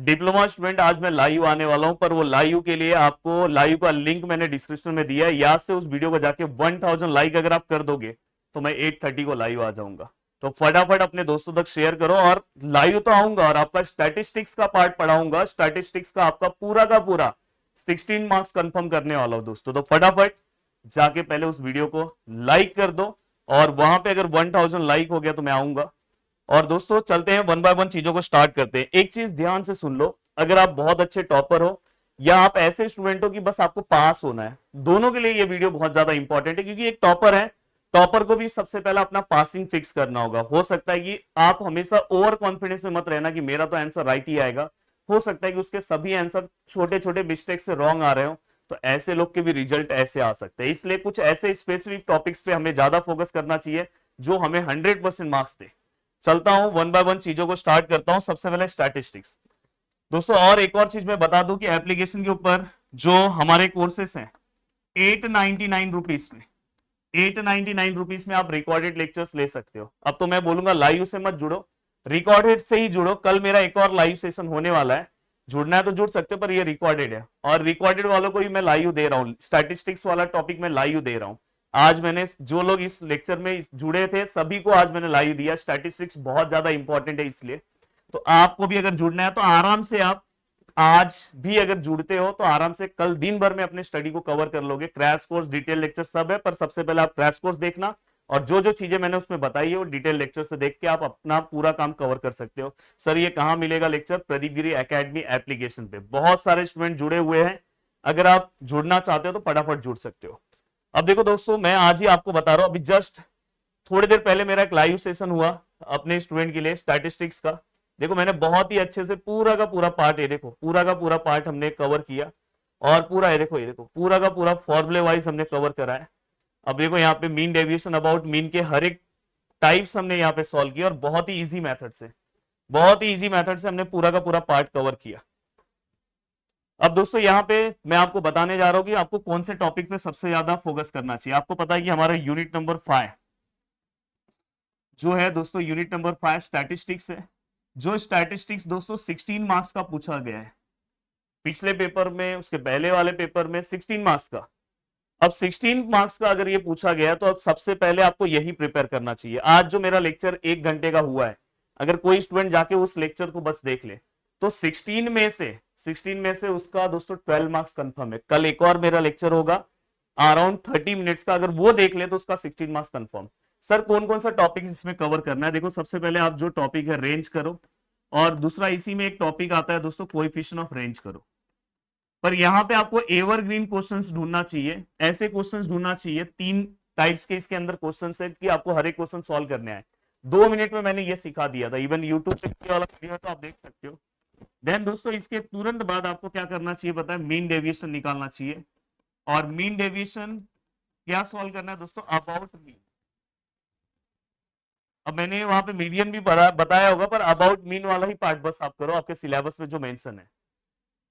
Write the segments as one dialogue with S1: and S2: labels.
S1: Diploma student आज मैं live आने वाला हूं, पर वो लाइव के लिए आपको लाइव का लिंक मैंने डिस्क्रिप्शन में दिया है, याद से उस वीडियो को जाके 1000 लाइक अगर आप कर दोगे तो मैं 8:30 को लाइव आ जाऊंगा। तो फटाफट अपने दोस्तों तक शेयर करो, और लाइव तो आऊंगा और आपका स्टैटिस्टिक्स का पार्ट पढ़ाऊंगा। स्टैटिस्टिक्स का आपका पूरा का पूरा 16 मार्क्स कंफर्म करने वाला हूं दोस्तों। तो फटाफट जाके पहले उस वीडियो को लाइक कर दो, और वहां पे अगर 1000 लाइक हो गया तो मैं आऊंगा। और दोस्तों चलते हैं, वन बाय वन चीजों को स्टार्ट करते हैं। एक चीज ध्यान से सुन लो, अगर आप बहुत अच्छे टॉपर हो या आप ऐसे स्टूडेंट हो कि बस आपको पास होना है, दोनों के लिए ये वीडियो बहुत ज्यादा इंपॉर्टेंट है। क्योंकि एक टॉपर है, टॉपर को भी सबसे पहला अपना पासिंग फिक्स करना होगा। हो सकता है कि आप हमेशा ओवर कॉन्फिडेंस में मत रहना कि मेरा तो आंसर राइट ही आएगा। हो सकता है कि उसके सभी आंसर छोटे छोटे मिस्टेक से रॉन्ग आ रहे हो, तो ऐसे लोग के भी रिजल्ट ऐसे आ सकते हैं। इसलिए कुछ ऐसे स्पेसिफिक टॉपिक्स पे हमें ज्यादा फोकस करना चाहिए जो हमें 100% मार्क्स दे। चलता हूं, वन बाय वन चीजों को स्टार्ट करता हूं। सबसे पहले स्टैटिस्टिक्स दोस्तों। और एक और चीज मैं बता दूं कि एप्लीकेशन के ऊपर जो हमारे कोर्सेस हैं, 899 रुपीज में, 899 रुपीज में आप रिकॉर्डेड लेक्चर्स ले सकते हो। अब तो मैं बोलूंगा लाइव से मत जुड़ो, रिकॉर्डेड से ही जुड़ो। कल मेरा एक और लाइव सेशन होने वाला है, जुड़ना है तो जुड़ सकते हो, पर ये रिकॉर्डेड है, और रिकॉर्डेड वालों को भी मैं लाइव दे रहा हूँ। स्टैटिस्टिक्स वाला टॉपिक मैं लाइव दे रहा हूँ। आज मैंने जो लोग इस लेक्चर में जुड़े थे सभी को आज मैंने लाइव दिया। स्टैटिस्टिक्स बहुत ज्यादा इंपॉर्टेंट है, इसलिए तो आपको भी अगर जुड़ना है तो आराम से आप आज भी अगर जुड़ते हो तो आराम से कल दिन भर में अपने स्टडी को कवर कर लोगे। क्रैश कोर्स, डिटेल लेक्चर सब है, पर सबसे पहले आप क्रैश कोर्स देखना, और जो जो चीजें मैंने उसमें बताई है वो डिटेल लेक्चर से देख के आप अपना पूरा काम कवर कर सकते हो। सर ये कहां मिलेगा लेक्चर? प्रदीप गिरी एकेडमी एप्लीकेशन पे बहुत सारे स्टूडेंट जुड़े हुए हैं। अगर आप जुड़ना चाहते हो तो फटाफट जुड़ सकते हो। अब देखो दोस्तों, मैं आज ही आपको बता रहा हूं, अभी जस्ट थोड़ी देर पहले मेरा एक लाइव सेशन हुआ अपने स्टूडेंट के लिए स्टैटिस्टिक्स का। देखो मैंने बहुत ही अच्छे से पूरा का पूरा पार्ट, ये देखो पूरा का पूरा पार्ट हमने कवर किया, और पूरा ये देखो पूरा का पूरा फॉर्मूले वाइज हमने कवर करा है। अब देखो यहाँ पे मीन डेविएशन, अबाउट मीन के हर एक टाइप्स हमने यहाँ पे सॉल्व किया, और बहुत ही इजी मेथड से, बहुत ही इजी मेथड से हमने पूरा का पूरा पार्ट कवर किया। अब दोस्तों यहाँ पे मैं आपको बताने जा रहा हूँ कि आपको कौन से टॉपिक पे सबसे ज्यादा फोकस करना चाहिए। आपको पता है कि हमारा यूनिट नंबर 5 जो है दोस्तों, यूनिट नंबर 5 स्टैटिस्टिक्स है। जो स्टैटिस्टिक्स दोस्तों 16 मार्क्स का पूछा गया है पिछले पेपर में, उसके पहले वाले पेपर में 16 मार्क्स का। अब 16 मार्क्स का अगर ये पूछा गया तो अब सबसे पहले आपको यही प्रिपेयर करना चाहिए। आज जो मेरा लेक्चर 1 घंटे का हुआ है, अगर कोई स्टूडेंट जाके उस लेक्चर को बस देख ले तो 16 में से उसका दोस्तों 12 मार्क्स कंफर्म है। कल एक और मेरा लेक्चर होगा अराउंड 30 मिनट्स का, अगर वो देख ले तो उसका 16 मार्क्स कंफर्म। सर कौन कौन सा टॉपिक इसमें कवर करना है? देखो सबसे पहले आप जो टॉपिक है रेंज करो, और दूसरा इसी में एक टॉपिक आता है दोस्तों कोएफिशिएंट ऑफ रेंज करो। पर यहां पे आपको एवरग्रीन क्वेश्चंस ढूंढना चाहिए, ऐसे क्वेश्चंस ढूंढना चाहिए। 3 टाइप्स के इसके अंदर क्वेश्चन है कि आपको हर एक क्वेश्चन सॉल्व करने आए। 2 मिनट में मैंने ये सिखा दिया था, इवन यूट्यूब पे ये वाला वीडियो है तो आप देख सकते हो। देन दोस्तों इसके तुरंत बाद आपको क्या करना चाहिए पता है? मीन डेविएशन निकालना चाहिए। और मीन डेविएशन क्या सॉल्व करना है दोस्तों? About mean. अब मैंने वहां पे मीडियन भी बताया होगा, पर अबाउट मीन वाला ही पार्ट बस आप करो, आपके सिलेबस में जो मेंशन है।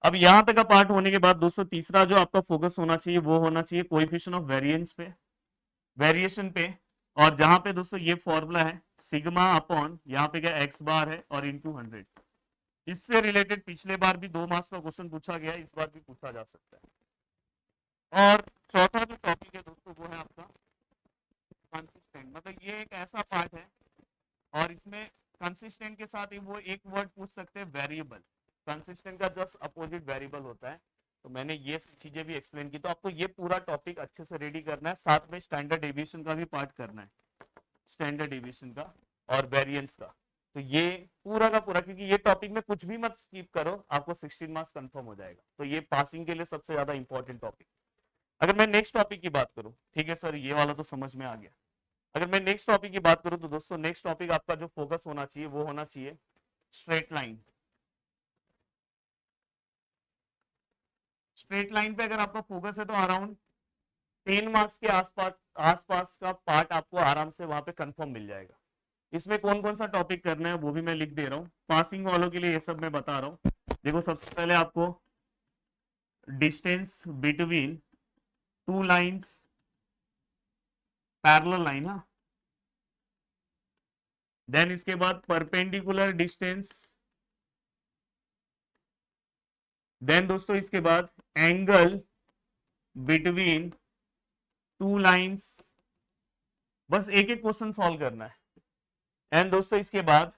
S1: अब यहां तक का पार्ट होने के बाद दोस्तों तीसरा जो आपका फोकस होना चाहिए वो होना चाहिए कोएफिशिएंट ऑफ वेरिएंस पे, वेरिएशन पे। और जहां पे दोस्तों ये फॉर्मूला है सिग्मा अपॉन, यहाँ पे क्या एक्स बार है और इंटू 100। इससे रिलेटेड पिछले बार भी 2 मार्क्स का क्वेश्चन पूछा गया है, इस बार भी पूछा जा सकता है। और चौथा जो टॉपिक है दोस्तों वो है आपका कंसिस्टेंट। मतलब ये एक ऐसा पार्ट है, और इसमें कंसिस्टेंट के साथ वो एक वर्ड पूछ सकते हैं वेरिएबल। कंसिस्टेंट का जस्ट अपोजिट वेरिएबल होता है। तो मैंने ये चीजें भी एक्सप्लेन की, तो आपको ये पूरा टॉपिक अच्छे से रेडी करना है, साथ में स्टैंडर्ड डेविएशन का भी पार्ट करना है, स्टैंडर्ड डेविएशन का और वेरिएंस का। तो ये पूरा का पूरा, क्योंकि ये टॉपिक में कुछ भी मत स्किप करो, आपको 16 मार्क्स कंफर्म हो जाएगा। तो ये पासिंग के लिए सबसे ज्यादा इंपॉर्टेंट टॉपिक। अगर मैं नेक्स्ट टॉपिक की बात करूं, ठीक है सर ये वाला तो समझ में आ गया। अगर मैं नेक्स्ट टॉपिक की बात करूं तो दोस्तों नेक्स्ट टॉपिक आपका जो फोकस होना चाहिए वो होना चाहिए स्ट्रेट लाइन। स्ट्रेट लाइन पे अगर आपका फोकस है तो अराउंड 10 मार्क्स के आसपास आसपास का पार्ट आपको आराम से वहां पे कंफर्म मिल जाएगा। इसमें कौन कौन सा टॉपिक करना है वो भी मैं लिख दे रहा हूँ, पासिंग वालों के लिए ये सब मैं बता रहा हूँ। देखो सबसे पहले आपको distance between two lines, parallel line, हाँ। देन इसके बाद परपेंडिकुलर डिस्टेंस देन दोस्तों इसके बाद एंगल बिटवीन टू लाइंस, बस एक एक क्वेश्चन सॉल्व करना है। एंड दोस्तों इसके बाद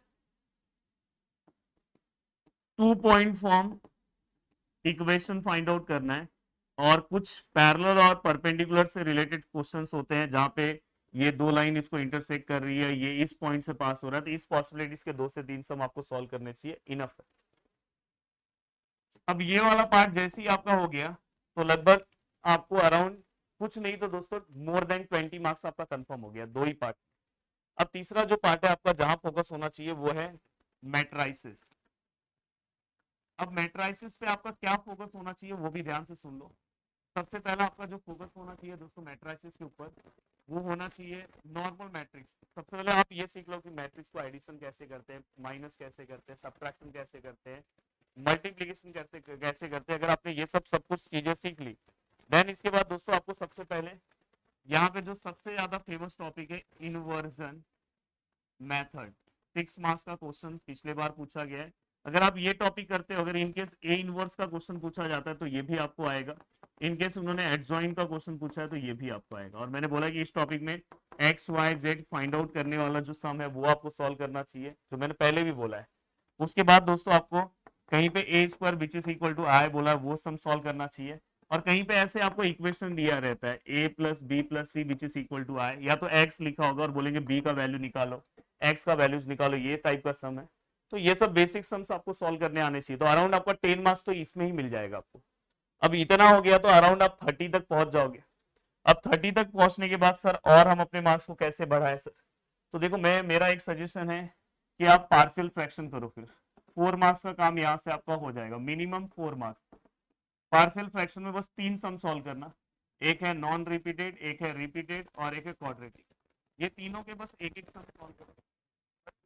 S1: 2 point form equation find out करना है, और कुछ पैरेलल और परपेंडिकुलर से रिलेटेड क्वेश्चंस होते हैं जहां पे ये दो लाइन इसको इंटरसेक्ट कर रही है, ये इस पॉइंट से पास हो रहा है, तो इस पॉसिबिलिटीज के 2 से 3 सम आपको सॉल्व करने चाहिए, इनफ है। अब ये वाला पार्ट जैसे ही आपका हो गया तो लगभग आपको अराउंड कुछ नहीं तो दोस्तों मोर देन 20 मार्क्स आपका कंफर्म हो गया, 2 ही पार्ट। अब तीसरा जो पार्ट है आपका जहां फोकस होना चाहिए वो है मैट्राइसिस। अब मैट्राइसिस पे आपका क्या फोकस होना चाहिए वो भी ध्यान से सुन लो। सबसे पहला आपका जो फोकस होना चाहिए दोस्तों मैट्रिक्स के ऊपर, वो होना चाहिए नॉर्मल मैट्रिक्स। सबसे पहले आप ये सीख लो कि मैट्रिक्स को एडिशन कैसे करते हैं, माइनस कैसे करते हैं, सब्ट्रैक्शन कैसे करते हैं, मल्टीप्लिकेशन कैसे करते हैं। अगर आपने ये सब कुछ चीजें सीख ली, देन इसके बाद दोस्तों आपको सबसे पहले यहाँ पे जो सबसे ज्यादा फेमस टॉपिक है इनवर्जन मेथड, 6 मार्क्स का क्वेश्चन पिछले बार पूछा गया है। अगर आप ये टॉपिक करते हो, अगर इनकेस ए इनवर्स का क्वेश्चन पूछा जाता है तो ये भी आपको आएगा। इनकेस उन्होंने एडजॉइन का क्वेश्चन पूछा है तो ये भी आपको आएगा। और मैंने बोला कि इस टॉपिक में x y z find out करने वाला जो सम है वो आपको सॉल्व करना चाहिए, जो मैंने पहले भी बोला है। उसके बाद दोस्तों आपको कहीं पे A square which is equal to I बोला, वो सम सॉल्व करना चाहिए। और कहीं पे ऐसे आपको इक्वेशन दिया रहता है A plus B plus C which is equal to I, या तो एक्स लिखा होगा और बोलेंगे बी का वैल्यू निकालो, एक्स का वैल्यूज निकालो, ये टाइप का सम है। तो ये सब बेसिक सम्स आपको सॉल्व करने आने चाहिए। तो अराउंड आपका 10 मार्क्स तो इसमें ही मिल जाएगा आपको। अब इतना हो गया तो अराउंड आप 30 तक पहुंच जाओगे। अब 30 तक पहुंचने के बाद सर और हम अपने मार्क्स को कैसे बढ़ाए सर, तो देखो मेरा एक सजेशन है कि आप पार्शियल फ्रैक्शन करो, फिर 4 मार्क्स का काम यहाँ से आपका हो जाएगा, मिनिमम 4 मार्क्स। पार्शियल फ्रैक्शन में बस 3 सम सॉल्व करना, एक है नॉन रिपीटेड, एक है रिपीटेड और एक है क्वाड्रेटिक। ये तीनों के बस एक एक सम सॉल्व करो,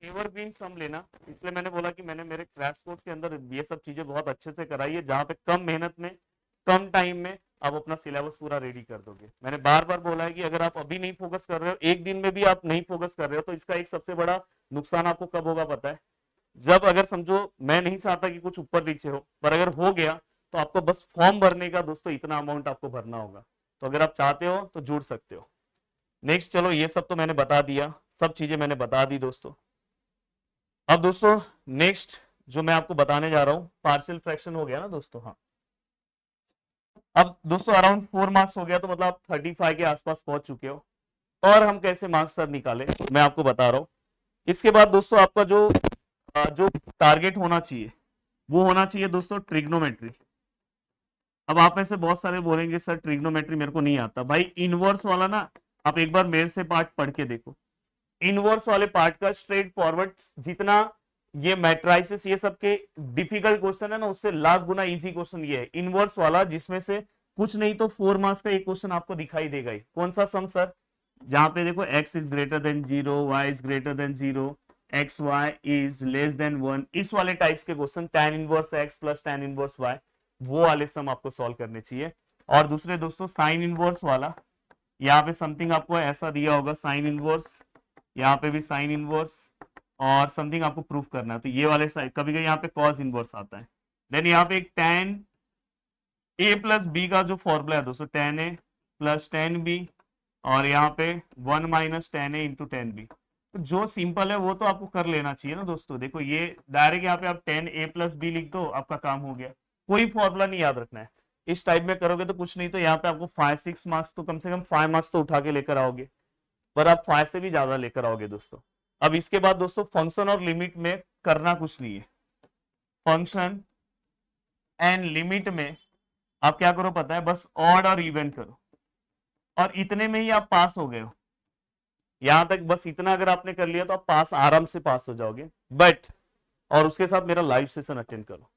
S1: एवरग्रीन सम लेना। इसलिए मैंने बोला कि मैंने मेरे क्रैश कोर्स के अंदर ये सब चीजें बहुत अच्छे से कराई है, जहां पे कम मेहनत में कम टाइम में आप अपना सिलेबस पूरा रेडी कर दोगे। मैंने बार बार बोला है कि अगर आप अभी नहीं फोकस कर रहे हो, एक दिन में भी आप नहीं फोकस कर रहे हो, तो इसका एक सबसे बड़ा नुकसान आपको कब होगा पता है, जब अगर समझो, मैं नहीं चाहता कि कुछ ऊपर नीचे हो, पर अगर हो गया तो आपको बस फॉर्म भरने का दोस्तों इतना अमाउंट आपको भरना होगा। तो अगर आप चाहते हो तो जुड़ सकते हो। नेक्स्ट चलो, ये सब तो मैंने बता दिया, सब चीजें मैंने बता दी दोस्तों। अब दोस्तों नेक्स्ट जो मैं आपको बताने जा रहा हूं, पार्शियल फ्रैक्शन हो गया ना दोस्तों। हाँ, अब दोस्तों अराउंड 4 मार्क्स हो गया, तो मतलब आप 35 के आसपास पहुंच चुके हो। और हम कैसे मार्क्स सर निकाले मैं आपको बता रहा हूं। इसके बाद दोस्तों आपका जो टारगेट होना चाहिए वो होना चाहिए दोस्तों ट्रिग्नोमेट्री। अब आप में से बहुत सारे बोलेंगे सर ट्रिग्नोमेट्री मेरे को नहीं आता। भाई इनवर्स वाला ना, आप एक बार मेरे से पार्ट पढ़ के देखो, इनवर्स वाले पार्ट का स्ट्रेट फॉरवर्ड, जितना ये मैट्राइसिस ये सब के डिफिकल्ट क्वेश्चन है ना, उससे लाख गुना इजी क्वेश्चन ये है इनवर्स वाला, जिसमें से कुछ नहीं तो 4 मार्क्स का एक क्वेश्चन आपको दिखाई देगा ही। कौन सा सम सर, जहां पे देखो x is greater than 0, y is greater than 0, x y is less than 1, इस वाले टाइप्स के question, tan inverse x plus tan inverse y, वो वाले सम आपको सॉल्व करने चाहिए। और दूसरे दोस्तों साइन इनवर्स वाला, यहाँ पे समथिंग आपको ऐसा दिया होगा साइन इनवर्स, यहाँ पे भी साइन इनवर्स, और समथिंग आपको प्रूफ करना है, तो ये वाले साइड कभी कभी यहाँ पे कॉस इनवर्स आता है। देन यहाँ पे एक tan a प्लस बी का जो फॉर्मूला है दोस्तों, tan a plus tan b, और यहाँ पे 1 minus tan a into tan b, तो जो सिंपल है वो तो आपको कर लेना चाहिए ना दोस्तों। देखो ये डायरेक्ट यहाँ पे आप tan a प्लस b लिख दो, आपका काम हो गया, कोई फॉर्मूला नहीं याद रखना है। इस टाइप में करोगे तो कुछ नहीं तो यहाँ पे आपको 5-6 मार्क्स तो कम से कम 5 मार्क्स तो उठा के लेकर आओगे, पर आप 5 से भी ज्यादा लेकर आओगे दोस्तों। अब इसके बाद दोस्तों फंक्शन और लिमिट में करना कुछ नहीं है। फंक्शन एंड लिमिट में आप क्या करो पता है, बस ऑड और इवन करो, और इतने में ही आप पास हो गए हो। यहां तक बस इतना अगर आपने कर लिया तो आप पास, आराम से पास हो जाओगे। बट और उसके साथ मेरा लाइव सेशन अटेंड करो,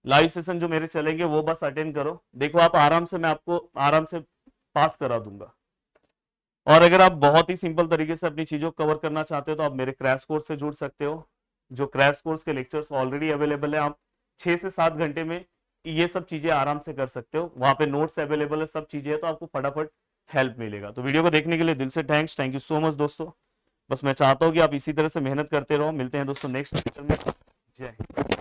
S1: लाइव सेशन जो मेरे चलेंगे वो बस अटेंड करो, देखो आप आराम से, मैं आपको आराम से पास करा दूंगा। और अगर आप बहुत ही सिंपल तरीके से अपनी चीजों को कवर करना चाहते हो तो आप मेरे क्रैश कोर्स से जुड़ सकते हो। जो क्रैश कोर्स के लेक्चर्स ऑलरेडी अवेलेबल है, आप 6 से 7 घंटे में ये सब चीजें आराम से कर सकते हो। वहां पे नोट्स अवेलेबल है, सब चीजें है, तो आपको फटाफट हेल्प मिलेगा। तो वीडियो को देखने के लिए दिल से थैंक यू सो मच दोस्तों। बस मैं चाहता हूँ कि आप इसी तरह से मेहनत करते रहो। मिलते हैं दोस्तों नेक्स्ट लेक्चर में। जय हिंद।